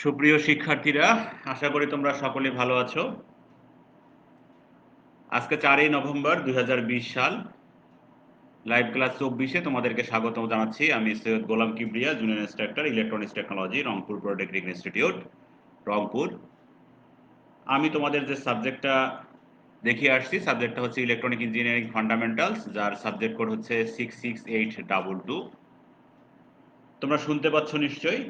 সুপ্রিয় শিক্ষার্থীরা, আশা করি তোমরা সকলে ভালো আছো। আজকে 4ই নভেম্বর 2020 সাল, লাইভ ক্লাস 24-এ তোমাদেরকে স্বাগত জানাচ্ছি। আমি Syed Golam Kibria, junior instructor, electronics technology, Rangpur polytechnic institute, Rangpur. আমি তোমাদের যে সাবজেক্টটা দেখিয়ে আসছি, সাবজেক্টটা হচ্ছে ইলেকট্রনিক ইঞ্জিনিয়ারিং ফান্ডামেন্টালস, যার সাবজেক্ট কোড হচ্ছে 66822। তোমরা শুনতে পাচ্ছ নিশ্চয়ই?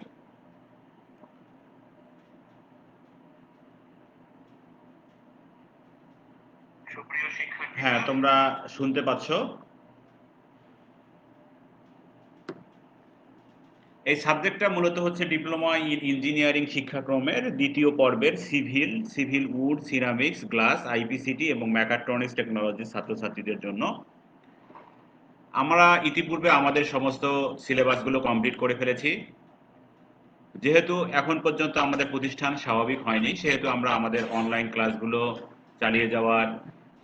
হ্যাঁ, তোমরা শুনতে পাচ্ছ? এই সাবজেক্টটা মূলত হচ্ছে ডিপ্লোমা ইন ইঞ্জিনিয়ারিং শিক্ষাক্রমের দ্বিতীয় পর্বের সিভিল উড, সিরামিক্স, গ্লাস, আইপিসিটি এবং মেকাট্রনিক্স টেকনোলজির ছাত্রছাত্রীদের জন্য। আমরা ইতিপূর্বে আমাদের সমস্ত সিলেবাসগুলো কমপ্লিট করে ফেলেছি। যেহেতু এখন পর্যন্ত আমাদের প্রতিষ্ঠান স্বাভাবিক হয়নি, সেহেতু আমরা আমাদের অনলাইন ক্লাসগুলো চালিয়ে যাওয়ার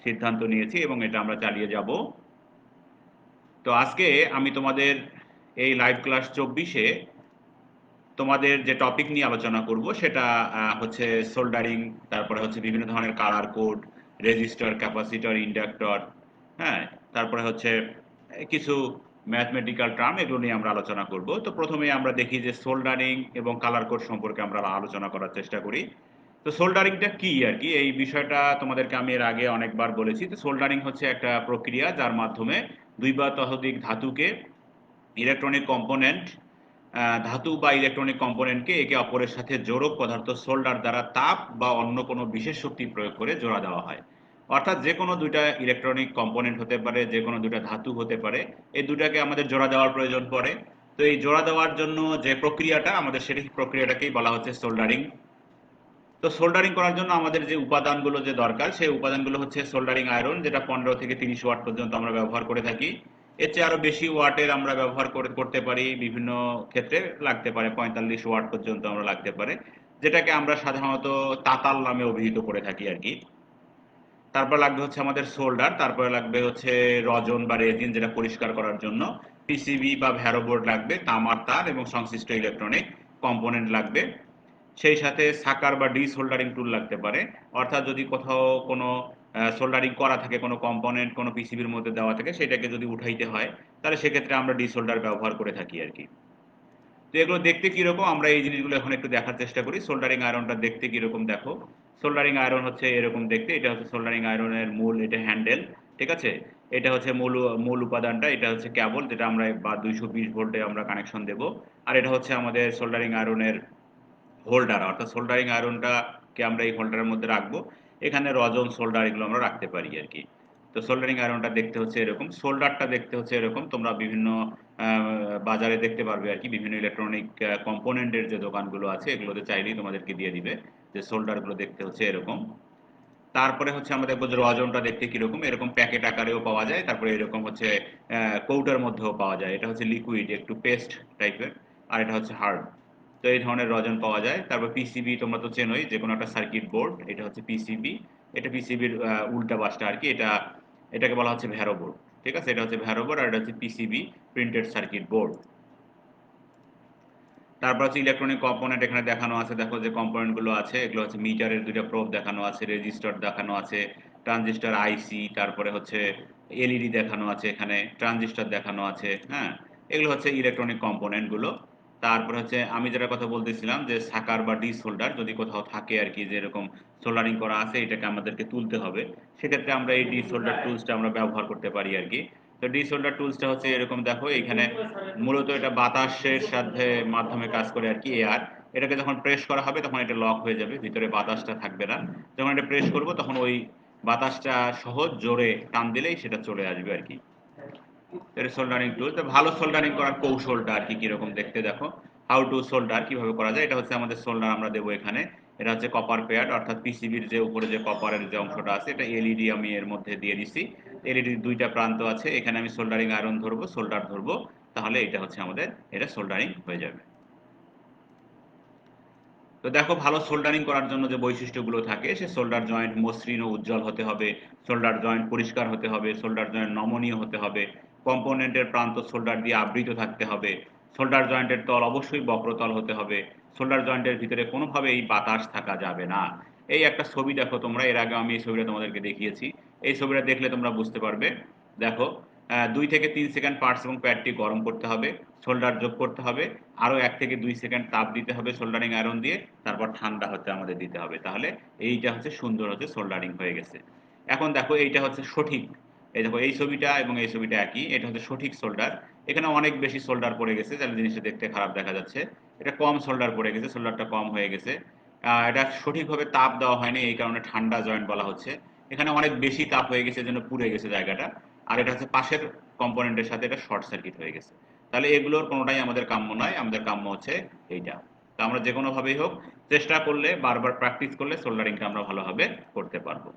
সিদ্ধান্ত নিয়েছি এবং এটা আমরা চালিয়ে যাব। তো আজকে আমি তোমাদের এই লাইভ ক্লাস 24-এ তোমাদের যে টপিক নিয়ে আলোচনা করব সেটা হচ্ছে সোল্ডারিং, তারপরে হচ্ছে বিভিন্ন ধরনের colour code, register, capacitor, inductor, হ্যাঁ, তারপরে হচ্ছে কিছু ম্যাথমেটিক্যাল টার্ম, এগুলো নিয়ে আমরা আলোচনা করব। তো প্রথমে আমরা দেখি যে সোল্ডারিং এবং কালার কোড সম্পর্কে আমরা আলোচনা করার চেষ্টা করি। তো সোল্ডারিংটা কি আর কি, এই বিষয়টা তোমাদেরকে আমি এর আগে অনেকবার বলেছি। তো সোল্ডারিং হচ্ছে একটা প্রক্রিয়া যার মাধ্যমে দুই বা ততোধিক ধাতুকে, ইলেকট্রনিক কম্পোনেন্ট, ধাতু বা ইলেকট্রনিক কম্পোনেন্টকে একে অপরের সাথে জোড়ক পদার্থ সোল্ডার দ্বারা তাপ বা অন্য কোনো বিশেষ শক্তি প্রয়োগ করে জোড়া দেওয়া হয়। অর্থাৎ যে কোনো দুইটা ইলেকট্রনিক কম্পোনেন্ট হতে পারে, যে কোনো দুইটা ধাতু হতে পারে, এই দুটাকে আমাদের জোড়া দেওয়ার প্রয়োজন পড়ে। তো এই জোড়া দেওয়ার জন্য যে প্রক্রিয়াটা আমাদের, সেই প্রক্রিয়াটাকেই বলা হচ্ছে সোল্ডারিং। তো সোল্ডারিং করার জন্য আমাদের যে উপাদানগুলো যে দরকার, সেই উপাদানগুলো হচ্ছে সোল্ডারিং আয়রন, যেটা 15 থেকে 30 ওয়াট পর্যন্ত আমরা ব্যবহার করে থাকি। এর চেয়ে আরো বেশি ওয়াটের আমরা ব্যবহার করতে পারি, বিভিন্ন ক্ষেত্রে লাগতে পারে 45 ওয়াট পর্যন্ত আমরা লাগতে পারে, যেটাকে আমরা সাধারণত তাতাল নামে অভিহিত করে থাকি আর কি। তারপর লাগবে হচ্ছে আমাদের সোল্ডার, তারপরে লাগবে হচ্ছে রজন বা রেজিন, যেটা পরিষ্কার করার জন্য। পিসিবি বা ভ্যারো বোর্ড লাগবে, তামার তার এবং সংশ্লিষ্ট ইলেকট্রনিক কম্পোনেন্ট লাগবে। সেই সাথে সাকার বা ডি সোল্ডারিং টুল লাগতে পারে। অর্থাৎ যদি কোথাও কোনো সোল্ডারিং করা থাকে, কোনো কম্পোনেন্ট কোনো পিসিবির মধ্যে দেওয়া থাকে, সেটাকে যদি উঠাইতে হয়, তাহলে সেক্ষেত্রে আমরা ডি সোল্ডার ব্যবহার করে থাকি আর কি। তো এগুলো দেখতে কিরকম, আমরা এই জিনিসগুলো এখন একটু দেখার চেষ্টা করি। সোল্ডারিং আয়রনটা দেখতে কিরকম দেখো। সোল্ডারিং আয়রন হচ্ছে এরকম দেখতে। এটা হচ্ছে সোল্ডারিং আয়রনের মূল, এটা হ্যান্ডেল, ঠিক আছে। এটা হচ্ছে মূল উপাদানটা, এটা হচ্ছে কেবল, যেটা আমরা বা 220 ভোল্টে আমরা কানেকশন দেব। আর এটা হচ্ছে আমাদের সোল্ডারিং আয়রনের হোল্ডার, অর্থাৎ সোল্ডারিং আয়রনটাকে আমরা এই হোল্ডারের মধ্যে রাখবো। এখানে রজন, সোল্ডার এগুলো আমরা রাখতে পারি আর কি। তো সোল্ডারিং আয়রনটা দেখতে হচ্ছে এরকম, সোল্ডারটা দেখতে হচ্ছে এরকম। তোমরা বিভিন্ন বাজারে দেখতে পারবে আর কি, বিভিন্ন ইলেকট্রনিক কম্পোনেন্টের যে দোকানগুলো আছে, এগুলোতে চাইলেই তোমাদেরকে দিয়ে দিবে যে সোল্ডারগুলো দেখতে হচ্ছে এরকম। তারপরে হচ্ছে আমরা দেখবো যে রজনটা দেখতে কিরকম, এরকম প্যাকেট আকারেও পাওয়া যায়, তারপরে এরকম হচ্ছে কৌটার মধ্যেও পাওয়া যায়। এটা হচ্ছে লিকুইড, একটু পেস্ট টাইপের, আর এটা হচ্ছে হার্ড। তো এই ধরনের রজন পাওয়া যায়। তারপর পিসিবি তোমরা তো চেনোই, যে কোনো একটা সার্কিট বোর্ড, এটা হচ্ছে পিসিবি। এটা পিসিবির উল্টা পাশটা আর কি, এটাকে বলা হচ্ছে ভ্যারো বোর্ড, ঠিক আছে। এটা হচ্ছে ভ্যারো বোর্ড, আর এটা হচ্ছে পিসিবি, প্রিন্টেড সার্কিট বোর্ড। তারপর হচ্ছে ইলেকট্রনিক কম্পোনেন্ট এখানে দেখানো আছে, দেখো যে কম্পোনেন্ট গুলো আছে, এগুলো হচ্ছে মিটারের দুইটা প্রোব দেখানো আছে, রেজিস্টার দেখানো আছে, ট্রানজিস্টার আইসি, তারপরে হচ্ছে এলইডি দেখানো আছে, এখানে ট্রানজিস্টার দেখানো আছে, হ্যাঁ। এগুলো হচ্ছে ইলেকট্রনিক কম্পোনেন্ট গুলো। তারপরে হচ্ছে আমি যেটা কথা বলতেছিলাম, যে সাকার বা ডি সোল্ডার যদি কোথাও থাকে আর কি, যে এরকম সোল্ডারিং করা আছে, এটাকে আমাদেরকে তুলতে হবে, সেক্ষেত্রে আমরা এই ডি সোল্ডার টুলসটা আমরা ব্যবহার করতে পারি আর কি। তো ডিসোল্ডার টুলসটা হচ্ছে এরকম দেখো, এখানে মূলত এটা বাতাসের সাথে মাধ্যমে কাজ করে আর কি, এয়ার। এটাকে যখন প্রেস করা হবে তখন এটা লক হয়ে যাবে, ভিতরে বাতাসটা থাকবে না। যখন এটা প্রেস করব তখন ওই বাতাসটা সহজ জোরে টান দিলেই সেটা চলে আসবে আর কি। এটা সোল্ডারিং টুল। তো ভালো সোল্ডারিং করার কৌশলটা আর কি কিরকম দেখতে দেখো। হাউ টু সোল্ডার, কিভাবে করা যায়। এটা হচ্ছে আমাদের সোল্ডার আমরা দেবো এখানে। এটা হচ্ছে কপার প্যাড, অর্থাৎ পিসিবির যে উপরে যে কপারের যে অংশটা আছে, এটা এলইডি আমি এর মধ্যে দিয়ে দিছি। এলইডির দুইটা প্রান্ত আছে, এখানে আমি সোল্ডারিং আয়রন ধরবো, সোল্ডার ধরবো, তাহলে এটা হচ্ছে আমাদের, এটা সোল্ডারিং হয়ে যাবে। তো দেখো, ভালো সোল্ডারিং করার জন্য যে বৈশিষ্ট্যগুলো থাকে, সে সোল্ডার জয়েন্ট মসৃণ ও উজ্জ্বল হতে হবে, সোল্ডার জয়েন্ট পরিষ্কার হতে হবে, সোল্ডার জয়েন্ট নমনীয় হতে হবে, কম্পোনেন্টের প্রান্ত সোল্ডার দিয়ে আবৃত থাকতে হবে, সোল্ডার জয়েন্টের তল অবশ্যই বক্রতল হতে হবে, সোল্ডার জয়েন্টের ভিতরে কোনোভাবেই বাতাস থাকা যাবে না। এই একটা ছবি দেখো তোমরা, এর আগে আমি এই ছবিটা তোমাদেরকে দেখিয়েছি। এই ছবিটা দেখলে তোমরা বুঝতে পারবে। দেখো ২ থেকে ৩ সেকেন্ড পার্টস এবং প্যাডটি গরম করতে হবে, সোল্ডার যোগ করতে হবে, আরও ১ থেকে ২ সেকেন্ড তাপ দিতে হবে সোল্ডারিং আয়রন দিয়ে, তারপর ঠান্ডা হতে আমাদের দিতে হবে। তাহলে এইটা হচ্ছে সুন্দর হচ্ছে সোল্ডারিং হয়ে গেছে। এখন দেখো এইটা হচ্ছে সঠিক। এই দেখো এই ছবিটা এবং এই ছবিটা একই, এটা হচ্ছে সঠিক সোল্ডার। এখানে অনেক বেশি সোল্ডার পড়ে গেছে, তাহলে জিনিসটা দেখতে খারাপ দেখা যাচ্ছে। এটা কম সোল্ডার পড়ে গেছে, সোল্ডারটা কম হয়ে গেছে। এটা সঠিকভাবে তাপ দেওয়া হয়নি, এই কারণে ঠান্ডা জয়েন্ট বলা হচ্ছে। এখানে অনেক বেশি তাপ হয়ে গেছে, জন্য পুড়ে গেছে জায়গাটা। আর এটা হচ্ছে পাশের কম্পোনেন্টের সাথে এটা শর্ট সার্কিট হয়ে গেছে। তাহলে এগুলোর কোনোটাই আমাদের কাম্য নয়, আমাদের কাম্য হচ্ছে এইটা। তো আমরা যে কোনোভাবেই হোক চেষ্টা করলে, বারবার প্র্যাকটিস করলে সোল্ডারিংটা আমরা ভালোভাবে করতে পারবো।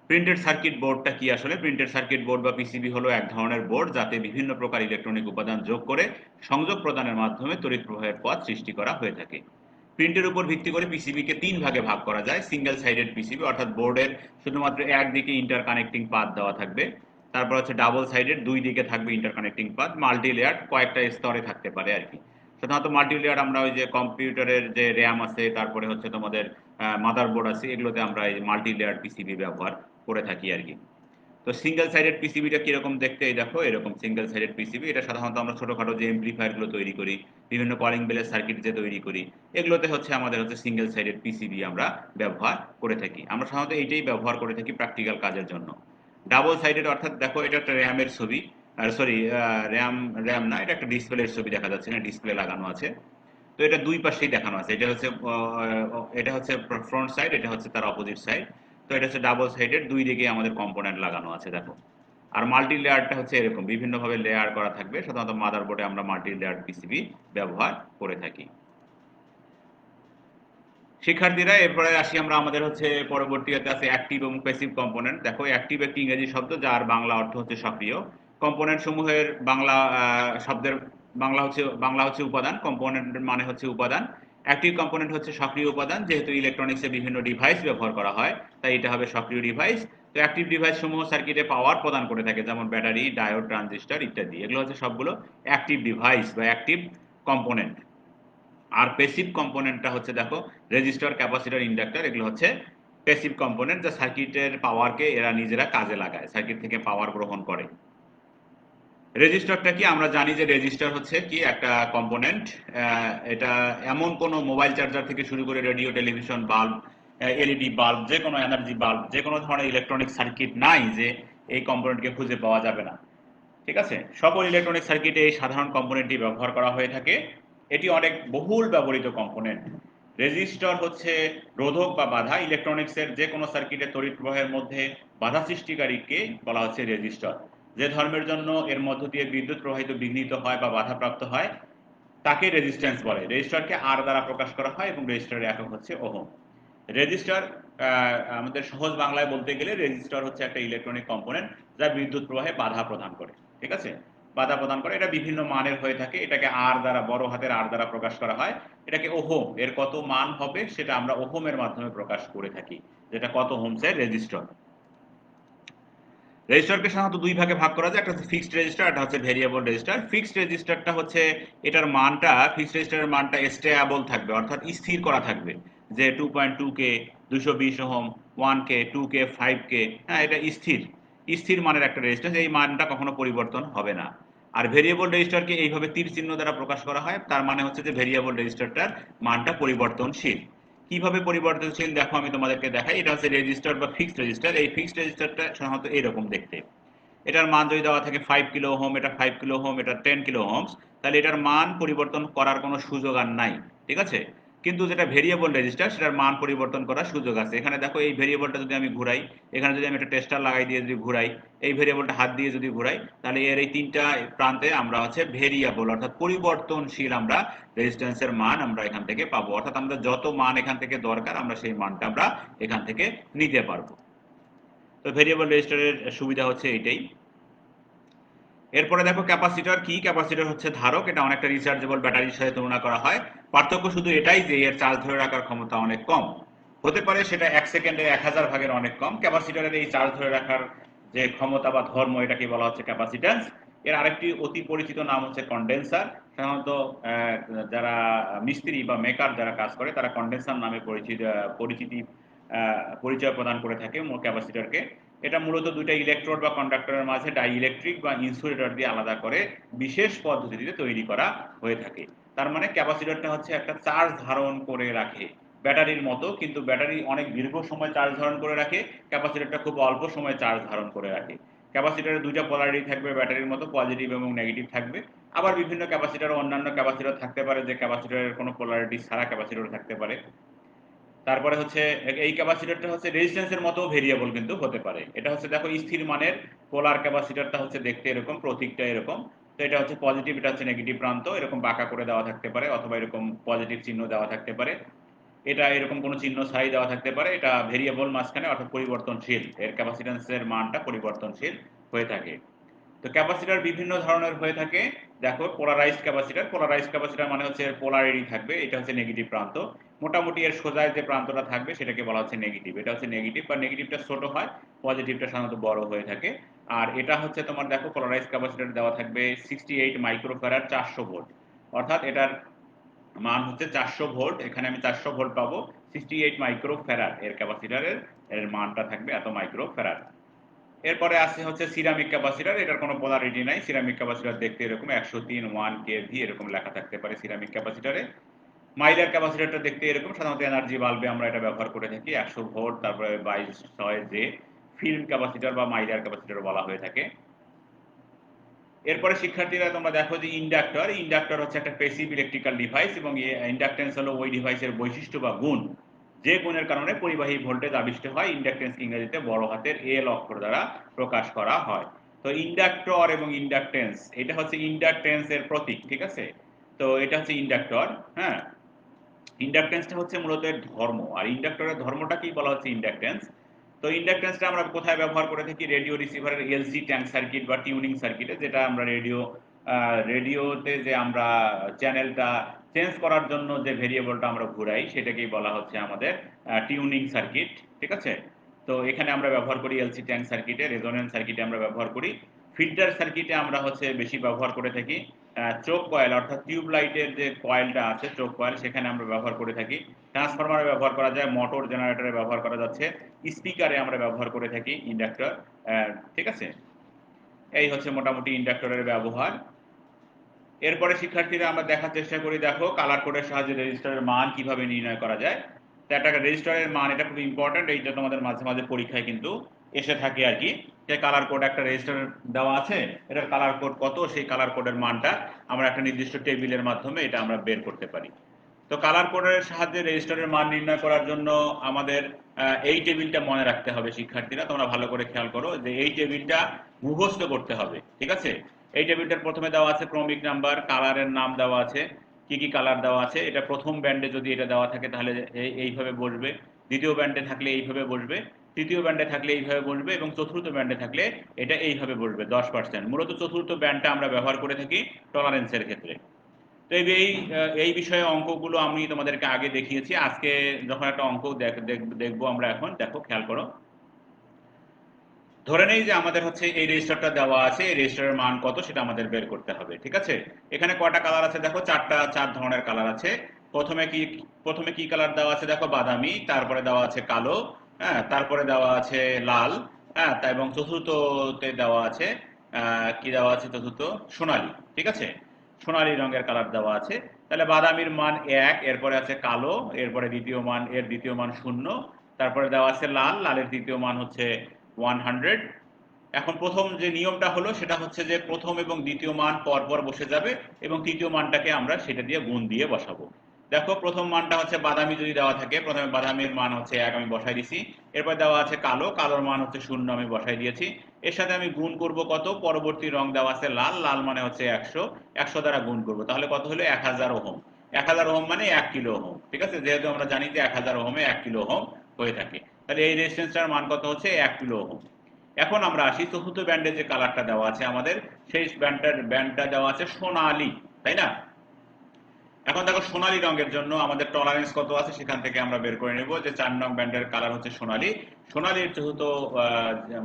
প্রিন্টেড সার্কিট বোর্ডটা কি আসলে? প্রিন্টেড সার্কিট বোর্ড বা পিসিবি হলো এক ধরনের বোর্ড যাতে বিভিন্ন প্রকার ইলেকট্রনিক উপাদান যোগ করে সংযোগ প্রদানের মাধ্যমে তড়িৎ প্রবাহের পথ সৃষ্টি করা হয়ে থাকে। প্রিন্টের উপর ভিত্তি করে পিসিবিকে ৩ ভাগে ভাগ করা যায়। সিঙ্গেল সাইডেড পিসিবি, অর্থাৎ বোর্ডের শুধুমাত্র একদিকে ইন্টারকানেক্টিং পাথ দেওয়া থাকবে। তারপর হচ্ছে ডাবল সাইডেড, দুই দিকে থাকবে ইন্টারকানেক্টিং পাথ। মাল্টি লেয়ার, কয়েকটা স্তরে থাকতে পারে আর কি। সাধারণত মাল্টি লেয়ার আমরা ওই যে কম্পিউটারের যে র্যাম আছে, তারপরে হচ্ছে তোমাদের মাদারবোর্ড আছে, এগুলোতে আমরা এই মাল্টি লেয়ার পিসিবি ব্যবহার করে থাকি আর কি। তো সিঙ্গেল সাইডেড পিসিবিটা কিরকম দেখতে, এই দেখো এরকম সিঙ্গেল সাইডেড পিসিবি। এটা সাধারণত আমরা ছোটখাটো যে এমপ্লিফায়ার গুলো তৈরি করি, বিভিন্ন কলিং বেলের সার্কিট যে তৈরি করি, এগুলোতে হচ্ছে আমাদের হচ্ছে সিঙ্গেল সাইডেড পিসিবি আমরা ব্যবহার করে থাকি। আমরা সাধারণত এইটাই ব্যবহার করে থাকি প্র্যাকটিক্যাল কাজের জন্য। ডাবল সাইডেড অর্থাৎ দেখো এটা একটা র্যামের ছবি, সরি র্যাম, র্যাম না, এটা একটা ডিসপ্লের ছবি দেখা যাচ্ছে না, ডিসপ্লে লাগানো আছে। তো এটা দুই পাশেই দেখানো আছে। এটা হচ্ছে ফ্রন্ট সাইড, এটা হচ্ছে তার অপোজিট সাইড। তো এটা হচ্ছে ডাবল সাইডের, দুই দিকে আমাদের কম্পোনেন্ট লাগানো আছে দেখো। আর মাল্টি লেয়ারটা হচ্ছে এরকম বিভিন্নভাবে লেয়ার করা থাকবে। সাধারণত মাদারবোর্ডে আমরা মাল্টি লেয়ার পিসিবি ব্যবহার করে থাকি। শিক্ষার্থীরা, এরপরে আসি আমরা আমাদের হচ্ছে পরবর্তীতে আছে অ্যাক্টিভ এবং প্যাসিভ কম্পোনেন্ট। দেখো অ্যাক্টিভ একটি ইংরেজি শব্দ যার বাংলা অর্থ হচ্ছে সক্রিয়। কম্পোনেন্ট সমূহের বাংলা শব্দের বাংলা হচ্ছে উপাদান, কম্পোনেন্ট মানে হচ্ছে উপাদান। অ্যাক্টিভ কম্পোনেন্ট হচ্ছে সক্রিয় উপাদান। যেহেতু ইলেকট্রনিক্সে বিভিন্ন ডিভাইস ব্যবহার করা হয়, তাই এটা হবে সক্রিয় ডিভাইস। তো অ্যাক্টিভ ডিভাইস সমূহ সার্কিটে পাওয়ার প্রদান করে থাকে, যেমন ব্যাটারি, ডায়োড, ট্রানজিস্টর ইত্যাদি। এগুলো হচ্ছে সবগুলো অ্যাক্টিভ ডিভাইস বা অ্যাক্টিভ কম্পোনেন্ট। আর প্যাসিভ কম্পোনেন্টটা হচ্ছে দেখো রেজিস্টর, ক্যাপাসিটর, ইন্ডাক্টর, এগুলো হচ্ছে প্যাসিভ কম্পোনেন্ট, যা সার্কিটের পাওয়ারকে এরা নিজেরা কাজে লাগায়, সার্কিট থেকে পাওয়ার গ্রহণ করে। রেজিস্টরটা কি? আমরা জানি যে রেজিস্টর হচ্ছে কি একটা কম্পোনেন্ট। এটা এমন কোনো মোবাইল চার্জার থেকে শুরু করে radio, television, bulb, LED bulb, যে কোনো এনার্জি বাল্ব, যে কোনো ধরনের ইলেকট্রনিক সার্কিট নাই যে এই কম্পোনেন্টকে খুঁজে পাওয়া যাবে না। ঠিক আছে, সকল ইলেকট্রনিক সার্কিটে এই সাধারণ কম্পোনেন্টটি ব্যবহার করা হয়ে থাকে। এটি অনেক বহুল ব্যবহৃত কম্পোনেন্ট। রেজিস্টর হচ্ছে রোধক বা বাধা। ইলেকট্রনিক্সের যে কোনো সার্কিটে তড়িৎ প্রবাহের মধ্যে বাধা সৃষ্টিকারীকে বলা হচ্ছে রেজিস্টর। যে ধর্মের জন্য এর মধ্য দিয়ে বিদ্যুৎ প্রবাহিত বিঘ্নিত হয় বা বাধাপ্রাপ্ত হয় তাকে রেজিস্ট্যান্স বলে। রেজিস্টরকে আর দ্বারা প্রকাশ করা হয় এবং রেজিস্টরের একক হচ্ছে ওহম। রেজিস্টর আমাদের সহজ বাংলায় বলতে গেলে রেজিস্টর হচ্ছে একটা ইলেকট্রনিক কম্পোনেন্ট যা বিদ্যুৎ প্রবাহে বাধা প্রদান করে। ঠিক আছে, বাধা প্রদান করে। এটা বিভিন্ন মানের হয়ে থাকে। এটাকে আর দ্বারা, বড় হাতের আর দ্বারা প্রকাশ করা হয়। এটাকে ওহম, এর কত মান হবে সেটা আমরা ওহমের মাধ্যমে প্রকাশ করে থাকি, যেটা কত ওহমসের রেজিস্টর। রেজিস্টারকে সাধারণত দুই ভাগে ভাগ করা যায়, একটা হচ্ছে ফিক্সড রেজিস্টার, একটা হচ্ছে ভেরিয়েবল রেজিস্টার। ফিক্সড রেজিস্টারটা হচ্ছে এটার মানটা, ফিক্সড রেজিস্টারের মানটা স্টেবল থাকবে, অর্থাৎ স্থির করা থাকবে, যে 2.2K, 220 ohm, 1K, 2K, 5K, হ্যাঁ, এটা স্থির স্থির মানের একটা রেজিস্টার, এই মানটা কখনো পরিবর্তন হবে না। আর ভেরিয়েবল রেজিস্টারকে এইভাবে তীর চিহ্ন দ্বারা প্রকাশ করা হয়, তার মানে হচ্ছে যে ভেরিয়েবল রেজিস্টারটার মানটা পরিবর্তনশীল। কিভাবে পরিবর্তনশীল দেখো আমি তোমাদেরকে দেখাই। এটা হচ্ছে রেজিস্টার বা ফিক্সড রেজিস্টার। এই ফিক্সড রেজিস্টারটা সাধারণত এরকম দেখতে। এটার মান যদি দেওয়া থাকে 5 কিলো ওহম, এটা 5 কিলো ওহম, এটা 10 কিলো ওহমস, তাহলে এটার মান পরিবর্তন করার কোনো সুযোগ আর নাই। ঠিক আছে, কিন্তু যেটা ভেরিয়েবল রেজিস্টার সেটার মান পরিবর্তন করার সুযোগ আছে। এখানে দেখো এই ভেরিয়েবলটা যদি আমি ঘুরাই, এখানে যদি আমি একটা টেস্টার লাগাই দিয়ে যদি ঘুরাই, এই ভেরিয়েবলটা হাত দিয়ে যদি ঘুরাই, তাহলে এর এই তিনটা প্রান্তে আমরা হচ্ছে ভেরিয়েবল অর্থাৎ পরিবর্তনশীল আমরা রেজিস্ট্যান্সের মান আমরা এখান থেকে পাবো। অর্থাৎ আমরা যত মান এখান থেকে দরকার আমরা সেই মানটা আমরা এখান থেকে নিতে পারবো। তো ভেরিয়েবল রেজিস্টারের সুবিধা হচ্ছে এইটাই। এরপরে দেখো ক্যাপাসিটর কি? ক্যাপাসিটর হচ্ছে ধারক। এটা অনেকটা রিচার্জেবল ব্যাটারির সাথে তুলনা করা হয়। পার্থক্য শুধু এটাই যে এর চার্জ ধরে রাখার ক্ষমতা অনেক কম। হতে পারে সেটা 1 সেকেন্ডে 1000 ভাগের অনেক কম। ক্যাপাসিটরের এই চার্জ ধরে রাখার যে ক্ষমতা বা ধর্ম, এটাকে বলা হচ্ছে ক্যাপাসিট্যান্স। এর আরেকটি অতি পরিচিত নাম হচ্ছে কন্ডেন্সার। সাধারণত যারা মিস্ত্রি বা মেকার যারা কাজ করে তারা কন্ডেন্সার নামে পরিচয় প্রদান করে থাকে ক্যাপাসিটরকে। এটা মূলত দুইটা ইলেকট্রোড বা কন্ডাক্টরের মাঝে ডাইইলেকট্রিক বা ইনসুলেটর দিয়ে আলাদা করে বিশেষ পদ্ধতিতে তৈরি করা হয়ে থাকে। তার মানে ক্যাপাসিটরটা হচ্ছে একটা চার্জ ধারণ করে রাখে ব্যাটারির মতো, কিন্তু ব্যাটারি অনেক দীর্ঘ সময় চার্জ ধারণ করে রাখে, ক্যাপাসিটরটা খুব অল্প সময় চার্জ ধারণ করে রাখে। ক্যাপাসিটরের দুইটা পোলারিটি থাকবে ব্যাটারির মতো, পজিটিভ এবং নেগেটিভ থাকবে। আবার বিভিন্ন ক্যাপাসিটর অন্যান্য ক্যাপাসিটর থাকতে পারে যে ক্যাপাসিটরের কোনো পোলারিটি ছাড়া ক্যাপাসিটর থাকতে পারে। তারপরে হচ্ছে এই ক্যাপাসিটরটা হচ্ছে রেজিস্ট্যান্সের মতো ভেরিয়েবল কিন্তু হতে পারে। এটা হচ্ছে দেখো স্থির মানের পোলার ক্যাপাসিটরটা হচ্ছে দেখতে এরকম, প্রতীকটা এরকম। তো এটা হচ্ছে পজিটিভ, এটা হচ্ছে নেগেটিভ প্রান্ত, এরকম বাঁকা করে দেওয়া থাকতে পারে অথবা এরকম পজিটিভ চিহ্ন দেওয়া থাকতে পারে। এটা এরকম কোনো চিহ্ন ছাড়াই দেওয়া থাকতে পারে। এটা ভেরিয়েবল মাঝখানে অর্থাৎ পরিবর্তনশীল, এর ক্যাপাসিট্যান্সের মানটা পরিবর্তনশীল হয়ে থাকে। তো ক্যাপাসিটর বিভিন্ন ধরনের হয়ে থাকে। দেখো পোলারাইজড ক্যাপাসিটর, পোলারাইজড ক্যাপাসিটর মানে হচ্ছে পোলারিটি থাকবে, এটা হচ্ছে নেগেটিভ প্রান্ত। মোটামুটি এর সোজায় যে প্রান্তটা থাকবে সেটাকে বলা হচ্ছে নেগেটিভ, এটা হচ্ছে নেগেটিভ বা নেগেটিভটা ছোট হয়, পজিটিভটা সাধারণত বড় হয়ে থাকে। আর এটা হচ্ছে তোমার দেখো পোলারাইজড ক্যাপাসিটর দেওয়া থাকবে 68 মাইক্রোফ্যারাড 400 ভোল্ট, অর্থাৎ এটার মান হচ্ছে 400 ভোল্ট। এখানে আমি 400 ভোল্ট পাবো, 68 মাইক্রোফ্যারাড এর ক্যাপাসিটরের এর মানটা থাকবে এত মাইক্রোফ্যারাড। এরপরে আছে হচ্ছে সিরামিক ক্যাপাসিটর, এটার কোনো পোলারিটি নাই। সিরামিক ক্যাপাসিটর দেখতে এরকম 103 1 কেভি এরকম লেখা থাকতে পারে সিরামিক ক্যাপাসিটরে। মাইলার ক্যাপাসিটরটা দেখতে এরকম, সাধারণত এনার্জি বাল্বে আমরা এটা ব্যবহার করে থাকি 100 ভোল্ট, তারপরে 2200 জে ফিল্ম ক্যাপাসিটর বা মাইলার ক্যাপাসিটর বলা হয়ে থাকে। এরপরে শিক্ষার্থীরা তোমরা দেখো যে ইন্ডাক্টর, ইন্ডাক্টর হচ্ছে একটা প্যাসিভ ইলেকট্রিক্যাল ডিভাইস এবং ইন্ডাকটেন্স হলো ওই ডিভাইসের বৈশিষ্ট্য বা গুণ যে গুণের কারণে পরিবাহী ভোল্টেজ আবিষ্ট হয়। ইন্ডাকটেন্স ইংরেজিতে বড় হাতের এল অক্ষর দ্বারা প্রকাশ করা হয়। তো ইন্ডাক্টর এবং ইন্ডাকটেন্স, এটা হচ্ছে ইন্ডাকটেন্স এর প্রতীক, ঠিক আছে। তো এটা হচ্ছে ইন্ডাক্টর, হ্যাঁ। ইন্ডাকটেন্সটা হচ্ছে মূলত এর ধর্ম, আর ইন্ডাক্টরের ধর্মটা কি বলা হচ্ছে ইন্ডাকটেন্স। তো ইন্ডাকটেন্সটা আমরা কোথায় ব্যবহার করে থাকি? রেডিও রিসিভারের এলসি ট্যাঙ্ক সার্কিট বা টিউনিং সার্কিটে, যেটা আমরা রেডিওতে যে আমরা চ্যানেলটা চেঞ্জ করার জন্য যে ভেরিয়েবলটা আমরা ঘুরাই সেটাকেই বলা হচ্ছে আমাদের টিউনিং সার্কিট, ঠিক আছে। তো এখানে আমরা ব্যবহার করি এলসি ট্যাঙ্ক সার্কিটে, রেজোনেন্স সার্কিটে আমরা ব্যবহার করি। ফিল্টার সার্কিটে আমরা হচ্ছে বেশি ব্যবহার করে থাকি চোক কয়েল, অর্থাৎ টিউব লাইটের যে কয়েলটা আছে চোক কয়েল, সেখানে আমরা ব্যবহার করে থাকি। ট্রান্সফরমারে ব্যবহার করা যায়, মোটর জেনারেটরে ব্যবহার করা যাচ্ছে, স্পিকারে আমরা ব্যবহার করে থাকি ইন্ডাক্টর, ঠিক আছে। এই হচ্ছে মোটামুটি ইন্ডাক্টরের ব্যবহার। এরপরে শিক্ষার্থীরা আমরা দেখার চেষ্টা করি, দেখো কালার কোডের সাহায্যে রেজিস্টারের মান কিভাবে নির্ণয় করা যায়। তো একটা রেজিস্টারের মান, এটা খুব ইম্পর্টেন্ট, এইটা তোমাদের মাঝে মাঝে পরীক্ষায় কিন্তু এসে থাকে আর কি। যে কালার কোড, একটা রেজিস্টার দেওয়া আছে, এটার কালার কোড কত, সেই কালার কোডের মানটা আমরা একটা নির্দিষ্ট টেবিলের মাধ্যমে এটা আমরা বের করতে পারি। তো কালার কোডের সাহায্যে রেজিস্টারের মান নির্ণয় করার জন্য আমাদের এই টেবিলটা মনে রাখতে হবে। শিক্ষার্থীরা তোমরা ভালো করে খেয়াল করো যে এই টেবিলটা মুখস্থ করতে হবে, ঠিক আছে। এই টেবিলটার প্রথমে দেওয়া আছে ক্রমিক নাম্বার, কালারের নাম দেওয়া আছে, কি কি কালার দেওয়া আছে। এটা প্রথম ব্যান্ডে যদি এটা দেওয়া থাকে তাহলে এইভাবে বসবে, দ্বিতীয় ব্যান্ডে থাকলে এইভাবে বসবে, তৃতীয় ব্যান্ডে থাকলে এইভাবে বসবে এবং চতুর্থ ব্যান্ডে থাকলে এটা এইভাবে বসবে 10%। মূলত চতুর্থ ব্যান্ডটা আমরা ব্যবহার করে থাকি টলারেন্সের ক্ষেত্রে। তো এই বিষয়ে অঙ্কগুলো আমি তোমাদেরকে আগে দেখিয়েছি। আজকে যখন একটা অঙ্ক দেখবো আমরা, এখন দেখো খেয়াল করো। ধরে নেই যে আমাদের হচ্ছে এই রেজিস্টারটা দেওয়া আছে, এই রেজিস্টারের মান কত সেটা আমাদের বের করতে হবে, ঠিক আছে। এখানে কয়টা কালার আছে দেখো, চার ধরনের কালার আছে। প্রথমে কি কালার দেওয়া আছে দেখো, বাদামি, তারপরে দেওয়া আছে কালো, হ্যাঁ, তারপরে দেওয়া আছে লাল, হ্যাঁ, এবং চতুর্থতে দেওয়া আছে কি দেওয়া আছে চতুর্থ, সোনালী, ঠিক আছে। সোনালী রঙের কালার দেওয়া আছে। তাহলে বাদামির মান 1, এরপরে আছে কালো, এরপরে দ্বিতীয় মান 0, তারপরে দেওয়া আছে লাল, লালের দ্বিতীয় মান হচ্ছে 100। এখন প্রথম যে নিয়মটা হলো সেটা হচ্ছে যে প্রথম এবং দ্বিতীয় মান পরপর বসে যাবে এবং তৃতীয় মানটাকে আমরা সেটা দিয়ে গুণ দিয়ে বসাবো। দেখো প্রথম মানটা হচ্ছে বাদামি যদি দেওয়া থাকে, প্রথমে বাদামির মান হচ্ছে 1 আমি বসাই দিছি। এরপর দেওয়া আছে কালো, কালোর মান হচ্ছে 0 আমি বসাই দিয়েছি। এর সাথে আমি গুণ করব কত, পরবর্তী রং দেওয়া আছে লাল, লাল মানে হচ্ছে 100, 100 দ্বারা গুণ করব, তাহলে কত হলো 1000 ওহম। 1000 ওহম মানে 1 কিলো ওহম, ঠিক আছে। যেহেতু আমরা জানি যে 1000 ওহমে 1 কিলো ওহম হয়ে থাকে, তাহলে এই রেজিস্ট্যান্সটার মান কত হচ্ছে 1 কিলো ওহম। এখন আমরা আসি চতুর্থ ব্যান্ডে যে কালারটা দেওয়া আছে আমাদের, সেই ব্যান্ডটা দেওয়া আছে সোনালী, তাই না। এখন দেখো সোনালী রঙের জন্য আমাদের টলারেন্স কত আছে সেখান থেকে আমরা বের করে নেব যে 4 নং ব্যান্ডের কালার হচ্ছে সোনালী। সোনালীর চতুর্থ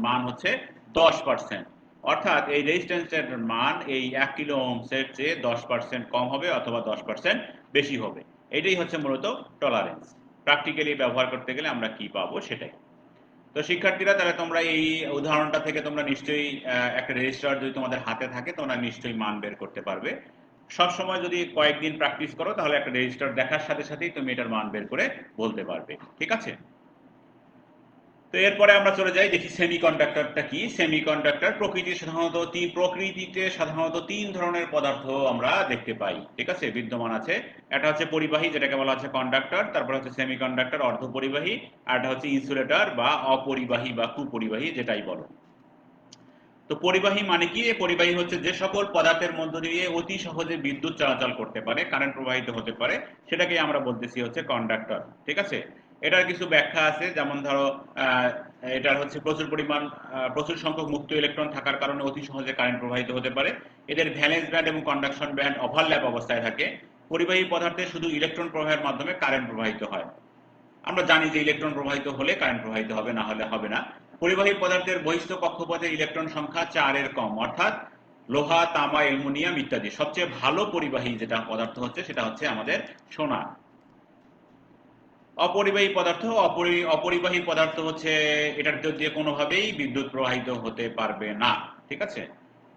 মান হচ্ছে 10%, অর্থাৎ এই রেজিস্ট্যান্সের মান এই 1 কিলো ওহমসের চেয়ে 10% কম হবে অথবা 10% বেশি হবে। এটাই হচ্ছে মূলত টলারেন্স। প্র্যাকটিক্যালি ব্যবহার করতে গেলে আমরা কি পাবো সেটাই। তো শিক্ষার্থীরা, তাহলে তোমরা এই উদাহরণটা থেকে তোমরা নিশ্চয়ই একটা রেজিস্টার যদি তোমাদের হাতে থাকে তোমরা নিশ্চয়ই মান বের করতে পারবে। সবসময় যদি কয়েকদিন প্র্যাকটিস করো তাহলে একটা রেজিস্টার দেখার সাথে সাথেই তুমি এটার মান বের করে বলতে পারবে। ঠিক আছে? তো এরপরে আমরা চলে যাই, দেখি সেমিকন্ডাক্টরটা কি। প্রকৃতিতে সাধারণত তিন ধরনের পদার্থ আমরা দেখতে পাই। ঠিক আছে, বিদ্যমান আছে। একটা হচ্ছে পরিবাহী, যেটাকে বলা হচ্ছে কন্ডাক্টর, তারপর হচ্ছে সেমিকন্ডাক্টর অর্ধপরিবাহী, আর একটা হচ্ছে ইনসুলেটর বা অপরিবাহী বা কুপরিবাহী, যেটাই বলো। তো পরিবাহী মানে কি? পরিবাহী হচ্ছে যে সকল পদার্থের মধ্য দিয়ে অতি সহজে বিদ্যুৎ চলাচল করতে পারে, কারেন্ট প্রবাহিত হতে পারে, সেটাকে আমরা বলতেছি হচ্ছে কন্ডাক্টর। ঠিক আছে? এটার কিছু ব্যাখ্যা আছে, যেমন ধরো এটার হচ্ছে প্রচুর সংখ্যক মুক্ত ইলেকট্রন থাকার কারণে অতি সহজে কারেন্ট প্রবাহিত হতে পারে। এদের ভ্যালেন্স ব্যান্ড এবং কন্ডাকশন ব্যান্ড ওভারল্যাপ অবস্থায় থাকে। পরিবাহী পদার্থে শুধু ইলেকট্রন প্রবাহের মাধ্যমে কারেন্ট প্রবাহিত হয়। আমরা জানি যে ইলেকট্রন প্রবাহিত হলে কারেন্ট প্রবাহিত হবে, না হলে হবে না। পরিবাহী পদার্থের বহিস্থ কক্ষপথে ইলেকট্রন সংখ্যা 4 এর কম, অর্থাৎ লোহা, তামা, অ্যালুমিনিয়াম ইত্যাদি। সবচেয়ে ভালো পরিবাহী যেটা পদার্থ হচ্ছে সেটা হচ্ছে আমাদের সোনা। অপরিবাহী পদার্থ হচ্ছে এটার দিয়ে কোনোভাবেই বিদ্যুৎ প্রবাহিত হতে পারবে না। ঠিক আছে?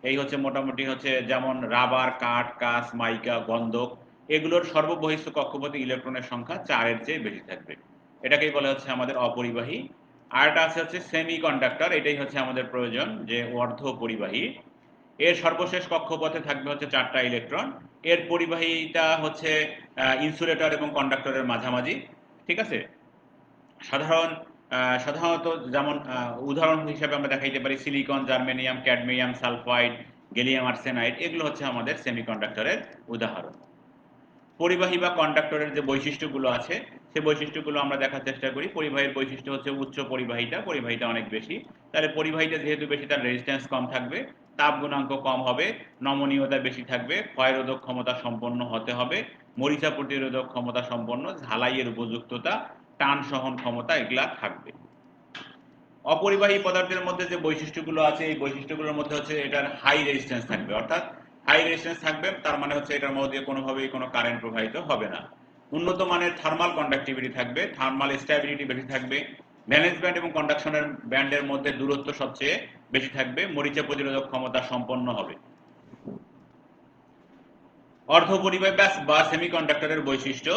এই হচ্ছে মোটামুটি হচ্ছে, যেমন রাবার, কাঠ, কাঁচ, মাইকা, গন্ধক, এগুলোর সর্ববহিস্থ কক্ষপথে ইলেকট্রনের সংখ্যা 4 এর চেয়ে বেশি থাকবে। এটাকেই বলা হচ্ছে আমাদের অপরিবাহী। আর একটা আছে হচ্ছে সেমি কন্ডাক্টর, এটাই হচ্ছে আমাদের প্রয়োজন, যে অর্ধ পরিবাহী। এর সর্বশেষ কক্ষপথে থাকবে হচ্ছে 4টা ইলেকট্রন। এর পরিবাহিতা হচ্ছে ইনসুলেটর এবং কন্ডাক্টরের মাঝামাঝি। ঠিক আছে? সাধারণত যেমন উদাহরণ হিসেবে আমরা দেখাইতে পারি silicon, germanium, cadmium, sulphide, gallium arsenide, এগুলো হচ্ছে আমাদের সেমিকন্ডাক্টরের উদাহরণ। পরিবাহী বা কন্ডাক্টরের যে বৈশিষ্ট্যগুলো আছে সেই বৈশিষ্ট্যগুলো আমরা দেখার চেষ্টা করি। পরিবাহীর বৈশিষ্ট্য হচ্ছে উচ্চ পরিবাহিতা অনেক বেশি। তাহলে পরিবাহিতা যেহেতু বেশি, তার রেজিস্ট্যান্স কম থাকবে, তাপ গুণাঙ্ক কম হবে, নমনীয়তা বেশি থাকবে, ক্ষয়রোধক ক্ষমতা সম্পন্ন হতে হবে, মরিচা প্রতিরোধক ক্ষমতা সম্পন্ন, ঝালাইয়ের উপযুক্ততা, টান সহন ক্ষমতা, এগুলা থাকবে। অপরিবাহী পদার্থের মধ্যে যে বৈশিষ্ট্যগুলো আছে এই বৈশিষ্ট্যগুলোর মধ্যে হচ্ছে এটার হাই রেজিস্ট্যান্স থাকবে, অর্থাৎ হাই রেজিস্ট্যান্স থাকবে তার মানে হচ্ছে এটার মধ্যে কোনোভাবেই কোনো কারেন্ট প্রবাহিত হবে না। উন্নত মানের থার্মাল কন্ডাক্টিভিটি থাকবে, থার্মাল স্ট্যাবিলিটি বেশি থাকবে, ভ্যালেন্স ব্যান্ড এবং কন্ডাকশনের ব্যান্ডের মধ্যে দূরত্ব সবচেয়ে বেশি থাকবে, মরিচা প্রতিরোধক ক্ষমতা সম্পন্ন হবে। অর্ধপরিবাহী বা সেমিকন্ডাক্টরের বৈশিষ্ট্য: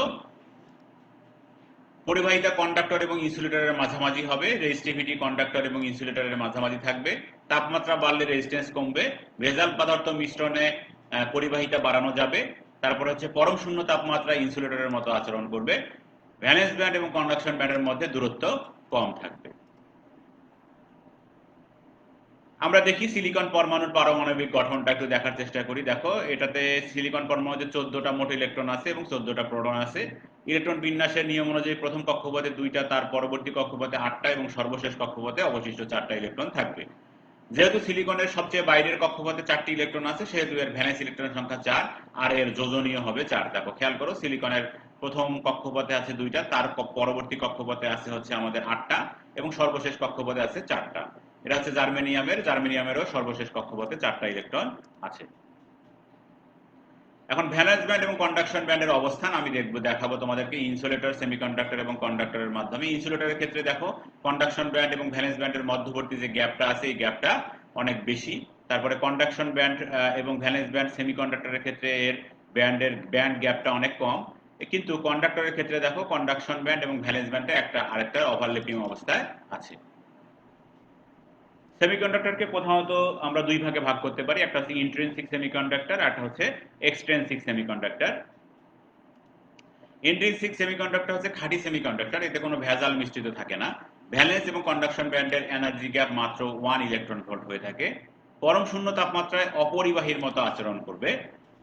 পরিবাহিতা কন্ডাক্টর এবং ইনসুলেটরের মাঝামাঝি হবে, রেজিস্টিভিটি কন্ডাক্টর এবং ইনসুলেটরের মাঝামাঝি থাকবে, তাপমাত্রা বাড়লে রেজিস্ট্যান্স কমবে, ভেজাল পদার্থ মিশ্রণে পরিবাহিতা বাড়ানো যাবে, তারপর হচ্ছে পরম শূন্য তাপমাত্রা ইনসুলেটরের মতো আচরণ করবে, ভ্যালেন্স ব্যান্ড এবং কন্ডাকশন ব্যান্ডের মধ্যে দূরত্ব কম থাকবে। আমরা দেখি সিলিকন পরমাণুর পারমাণবিক গঠনটা একটু দেখার চেষ্টা করি। দেখো, এটাতে সিলিকন পরমাণুতে 14টা মোট ইলেকট্রন আছে এবং 14টা প্রোটন আছে। ইলেকট্রন বিন্যাসের নিয়ম অনুযায়ী প্রথম কক্ষপথে 2টা, তার পরবর্তী কক্ষপথে 8টা এবং সর্বশেষ কক্ষপথে অবশিষ্ট 4টা ইলেকট্রন থাকবে। যেহেতু সিলিকনের সবচেয়ে বাইরের কক্ষপথে 4টি ইলেকট্রন আছে সেহেতু এর ভ্যালেন্স ইলেকট্রনের সংখ্যা 4 আর এর যোজনীয় হবে 4। দেখো, খেয়াল করো, সিলিকনের প্রথম কক্ষপথে আছে 2টা, তার পরবর্তী কক্ষপথে আছে হচ্ছে আমাদের 8টা এবং সর্বশেষ কক্ষপথে আছে 4টা। এটা হচ্ছে জার্মেনিয়ামেরও সর্বশেষ কক্ষপথে 4টা ইলেকট্রন আছে। এখন ভ্যালেন্স ব্যান্ড এবং কন্ডাকশন ব্যান্ডের অবস্থান আমি দেখাবো তোমাদেরকে ইনসুলেটর, সেমিকন্ডাক্টর এবং কন্ডাক্টরের মাধ্যমে। ইনসুলেটরের ক্ষেত্রে দেখো, কন্ডাকশন ব্যান্ড এবং ভ্যালেন্স ব্যান্ডের মধ্যবর্তী যে গ্যাপটা আছে এই গ্যাপটা অনেক বেশি। তারপরে কন্ডাকশন ব্যান্ড এবং ভ্যালেন্স ব্যান্ড সেমিকন্ডাক্টরের ক্ষেত্রে এর ব্যান্ড গ্যাপটা অনেক কম। কিন্তু কন্ডাক্টরের ক্ষেত্রে দেখো, কন্ডাকশন ব্যান্ড এবং ভ্যালেন্স ব্যান্ডটা আরেকটা ওভারল্যাপিং অবস্থায় আছে। সেমিকন্ডাক্টরকে প্রধানত আমরা দুই ভাগে ভাগ করতে পারি, একটা হচ্ছে ইন্ট্রিনসিক সেমিকন্ডাক্টর আর একটা হচ্ছে এক্সট্রিনসিক সেমিকন্ডাক্টর। ইন্ট্রিনসিক সেমিকন্ডাক্টর হচ্ছে খাঁটি সেমিকন্ডাক্টর, এতে কোনো ভেজাল মিশ্রিত থাকে না। ভ্যালেন্স এবং কন্ডাকশন ব্যান্ডের এনার্জি গ্যাপ মাত্র 1 ইলেকট্রন ভোল্ট হয়ে থাকে। পরম শূন্য তাপমাত্রায় অপরিবাহীর মতো আচরণ করবে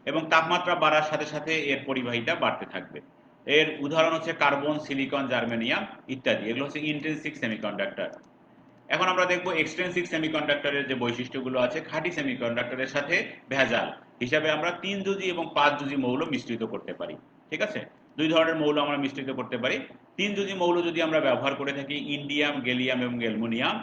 এবং তাপমাত্রা বাড়ার সাথে সাথে এর পরিবাহিতা বাড়তে থাকবে। এর উদাহরণ হচ্ছে কার্বন, সিলিকন, জার্মেনিয়াম ইত্যাদি। এগুলো হচ্ছে ইন্ট্রিনসিক সেমিকন্ডাক্টর। এখন আমরা দেখব এক্সট্রিনসিক সেমিকন্ডাক্টরের যে বৈশিষ্ট্যগুলো আছে। খাঁটি সেমিকন্ডাক্টরের সাথে ভেজাল হিসাবে আমরা 3 যুজি এবং 5 যুজি মৌল মিশ্রিত করতে পারি। ঠিক আছে? দুই ধরনের মৌল আমরা মিশ্রিত করতে পারি। 3 যুজি মৌল যদি আমরা ব্যবহার করে থাকি, ইন্ডিয়াম, গ্যালিয়াম এবং অ্যালুমিনিয়াম,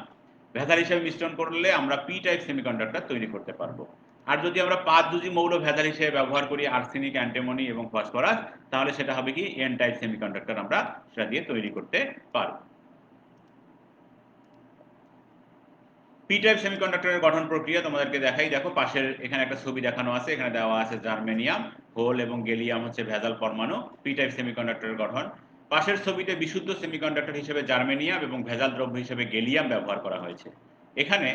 ভেজাল হিসেবে মিশ্রণ করলে আমরা পি টাইপ সেমিকন্ডাক্টর তৈরি করতে পারবো। আর যদি আমরা 5 মৌল ভেজাল হিসেবে ব্যবহার করি আর্সেনিক, অ্যান্টিমনি এবং ফসফরাস, তাহলে সেটা হবে কি এন টাইপ সেমিকন্ডাক্টর আমরা সেটা দিয়ে তৈরি করতে পারবো। পি টাইপ সেমিকন্ডাক্টরের গঠন প্রক্রিয়া তোমাদেরকে দেখাই। দেখো পাশের এখানে একটা ছবি দেখানো আছে, এখানে দেওয়া আছে জার্মেনিয়াম, হোল এবং গেলিয়াম হচ্ছে ভেজাল পরমাণু। পি টাইপ সেমিকন্ডাক্টরের গঠন। পাশের ছবিতে বিশুদ্ধ সেমিকন্ডাক্টর হিসেবে জার্মেনিয়াম এবং ভেজাল দ্রব্য হিসেবে গেলিয়াম ব্যবহার করা হয়েছে। এখানে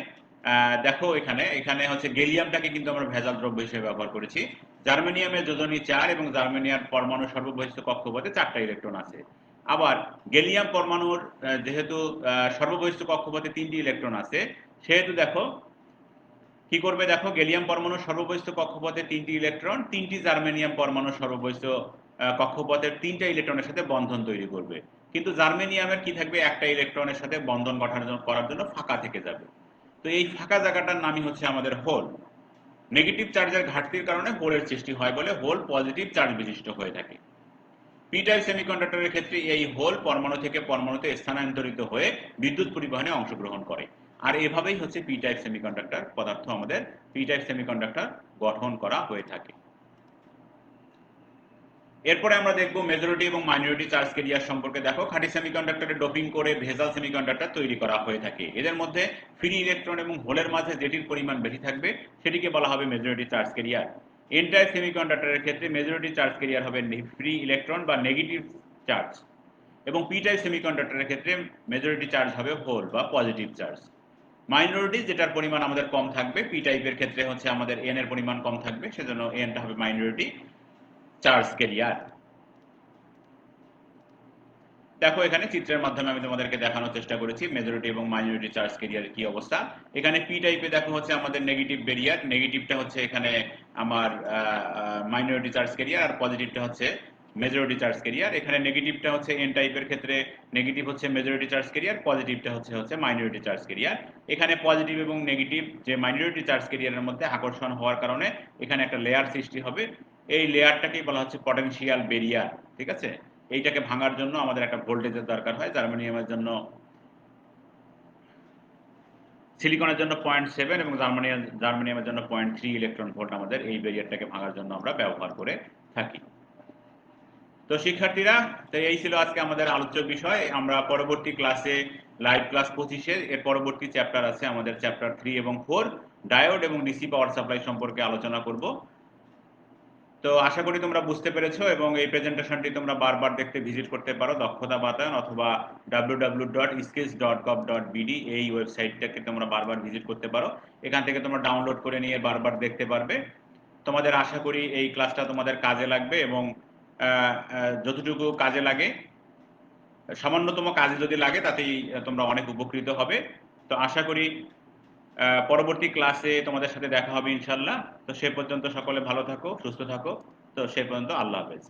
দেখো এখানে এখানে হচ্ছে গেলিয়ামটাকে কিন্তু আমরা ভেজাল দ্রব্য হিসেবে ব্যবহার করেছি। জার্মেনিয়ামের যোজনী 4 এবং জার্মেনিয়ার পরমাণু সর্ববহিষ্ঠ কক্ষপথে 4টা ইলেকট্রন আছে। আবার গেলিয়াম পরমাণুর যেহেতু সর্ববহিষ্ঠ কক্ষপথে 3টি ইলেকট্রন আছে, সেহেতু দেখো কি করবে, দেখো গেলিয়াম পরমাণুর সর্ববহিষ্ঠ কক্ষপথে 3টি ইলেকট্রন 3টি জার্মেনিয়াম পরমাণুর সর্ববহিষ্ঠ কক্ষপথের 3টা ইলেকট্রনের সাথে বন্ধন তৈরি করবে। কিন্তু জার্মেনিয়ামের কি থাকবে, একটা ইলেকট্রনের সাথে বন্ধন করার জন্য ফাঁকা থেকে যাবে। তো এই ফাঁকা জায়গাটার নামই হচ্ছে আমাদের হোল। নেগেটিভ চার্জের ঘাটতির কারণে হোলের সৃষ্টি হয় বলে হোল পজিটিভ চার্জ বিশিষ্ট হয়ে থাকে। পি টাইপ সেমিকন্ডাক্টরের ক্ষেত্রে এই হোল পরমাণু থেকে পরমাণুতে স্থানান্তরিত হয়ে বিদ্যুৎ পরিবহনে অংশগ্রহণ করে। আর এভাবেই হচ্ছে পি টাইপ সেমিকন্ডাক্টর পদার্থ আমাদের পি টাইপ সেমিকন্ডাক্টর গঠন করা হয়ে থাকে। এরপরে আমরা দেখব মেজরিটি এবং মাইনরিটি চার্জ ক্যারিয়ার সম্পর্কে। দেখো খাঁটি সেমিকন্ডাক্টরে ডোপিং করে ভেজাল সেমিকন্ডাক্টর তৈরি করা হয়ে থাকে। এদের মধ্যে ফ্রি ইলেকট্রন এবং হোলের মাঝে যেটির পরিমাণ বেশি থাকবে সেটিকে বলা হবে majority charge carrier. N type সেমিকন্ডাক্টরের ক্ষেত্রে মেজরিটি চার্জ ক্যারিয়ার হবে ফ্রি ইলেকট্রন বা নেগেটিভ চার্জ, এবং পি টাইপ সেমিকন্ডাক্টরের ক্ষেত্রে মেজরিটি চার্জ হবে হোল বা পজিটিভ চার্জ। মাইনরিটি যেটার পরিমাণ আমাদের কম থাকবে, পি টাইপের ক্ষেত্রে হচ্ছে আমাদের এন এর পরিমাণ কম থাকবে, সেজন্য এনটা হবে মাইনরিটি চার্জ ক্যারিয়ার। দেখো এখানে চিত্রের মাধ্যমে আমি তোমাদেরকে দেখানোর চেষ্টা করেছি মেজরিটি এবং মাইনরিটি চার্জ ক্যারিয়ার কি অবস্থা। এখানে পি টাইপে দেখো হচ্ছে আমাদের নেগেটিভ ব্যারিয়ার, নেগেটিভটা হচ্ছে এখানে আমার মাইনরিটি চার্জ ক্যারিয়ার, আর পজিটিভটা হচ্ছে মেজরিটি চার্জ ক্যারিয়ার। এখানে নেগেটিভটা হচ্ছে এন টাইপের ক্ষেত্রে নেগেটিভ হচ্ছে মেজরিটি চার্জ ক্যারিয়ার, পজিটিভটা হচ্ছে মাইনরিটি চার্জ ক্যারিয়ার। এখানে পজিটিভ এবং নেগেটিভ যে মাইনরিটি চার্জ ক্যারিয়ারের মধ্যে আকর্ষণ হওয়ার কারণে এখানে একটা লেয়ার সৃষ্টি হবে। এই লেয়ারটাকেই বলা হচ্ছে পটেনশিয়াল ব্যারিয়ার। ঠিক আছে, এইটাকে ভাঙার জন্য আমাদের একটা ভোল্টেজের দরকার হয়। জার্মেনিয়ামের জন্য, সিলিকনের জন্য 0.7 এবং জার্মেনিয়ামের জন্য 0.3 ইলেকট্রন ভোল্ট আমাদের এই ব্যারিয়ারটাকে ভাঙার জন্য আমরা ব্যবহার করে থাকি। তো শিক্ষার্থীরা, তো এই ছিল আজকে আমাদের আলোচ্য বিষয়। আমরা পরবর্তী ক্লাসে লাইভ ক্লাস 25 এর পরবর্তী চ্যাপ্টার আছে আমাদের চ্যাপ্টার 3 এবং 4 ডায়োড এবং ডিসি পাওয়ার সাপ্লাই সম্পর্কে আলোচনা করব। তো আশা করি তোমরা বুঝতে পেরেছো, এবং এই প্রেজেন্টেশনটি তোমরা বারবার দেখতে ভিজিট করতে পারো দক্ষতা বাতায়ন অথবা www.skills.gov.bd এই ওয়েবসাইটটাকে তোমরা বারবার ভিজিট করতে পারো। এখান থেকে তোমরা ডাউনলোড করে নিয়ে বারবার দেখতে পারবে। তোমাদের আশা করি এই ক্লাসটা তোমাদের কাজে লাগবে, এবং যতটুকু কাজে লাগে, সামান্যতম কাজে যদি লাগে তাতেই তোমরা অনেক উপকৃত হবে। তো আশা করি পরবর্তী ক্লাসে তোমাদের সাথে দেখা হবে ইনশাল্লাহ। তো সে পর্যন্ত সকলে ভালো থাকো, সুস্থ থাকো। তো সে পর্যন্ত আল্লাহ হাফেজ।